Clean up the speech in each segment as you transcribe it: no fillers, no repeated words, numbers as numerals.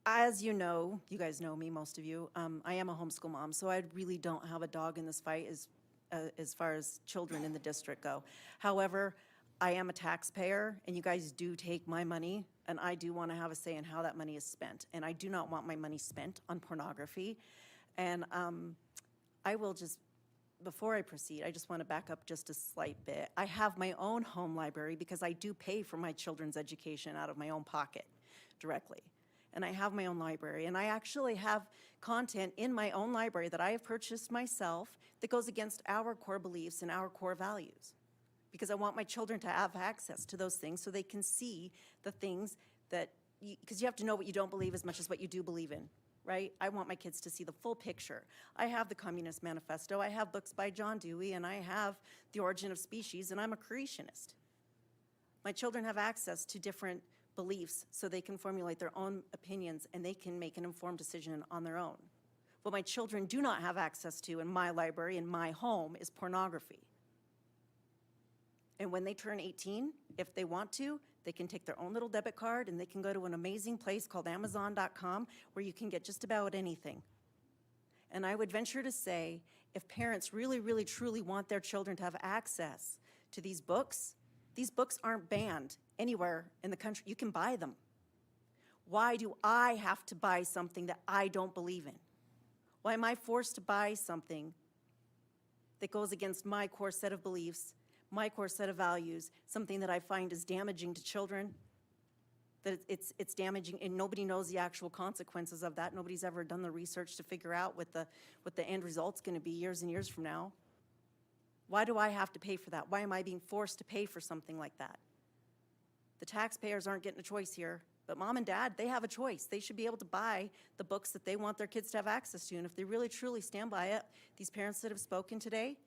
As you know, you guys know me, most of you, I am a homeschool mom, so I really don't have a dog in this fight as far as children in the district go. However, I am a taxpayer, and you guys do take my money, and I do want to have a say in how that money is spent. And I do not want my money spent on pornography. And I will just, before I proceed, I just want to back up just a slight bit. I have my own home library because I do pay for my children's education out of my own pocket directly. And I have my own library, and I actually have content in my own library that I have purchased myself that goes against our core beliefs and our core values. Because I want my children to have access to those things so they can see the things that, because you have to know what you don't believe as much as what you do believe in, right? I want my kids to see the full picture. I have the Communist Manifesto, I have books by John Dewey, and I have The Origin of Species, and I'm a creationist. My children have access to different beliefs so they can formulate their own opinions and they can make an informed decision on their own. What my children do not have access to in my library, in my home, is pornography. And when they turn 18, if they want to, they can take their own little debit card and they can go to an amazing place called Amazon.com where you can get just about anything. And I would venture to say, if parents really, really, truly want their children to have access to these books aren't banned anywhere in the country. You can buy them. Why do I have to buy something that I don't believe in? Why am I forced to buy something that goes against my core set of beliefs, my core set of values, something that I find is damaging to children, that it's damaging, and nobody knows the actual consequences of that. Nobody's ever done the research to figure out what the end result's going to be years and years from now. Why do I have to pay for that? Why am I being forced to pay for something like that? The taxpayers aren't getting a choice here, but mom and dad, they have a choice. They should be able to buy the books that they want their kids to have access to, and if they really truly stand by it, these parents that have spoken today,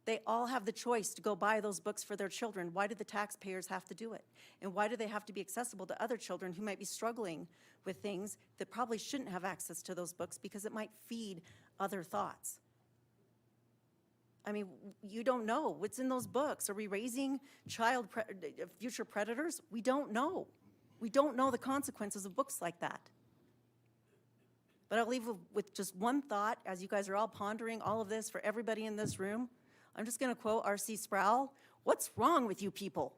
they all have the choice to go buy those books for their children. Why do the taxpayers have to do it? And why do they have to be accessible to other children who might be struggling with things that probably shouldn't have access to those books because it might feed other thoughts? I mean, you don't know what's in those books. Are we raising future predators? We don't know. We don't know the consequences of books like that. But I'll leave with just one thought as you guys are all pondering all of this for everybody in this room. I'm just going to quote R.C. Sproul, "What's wrong with you people?"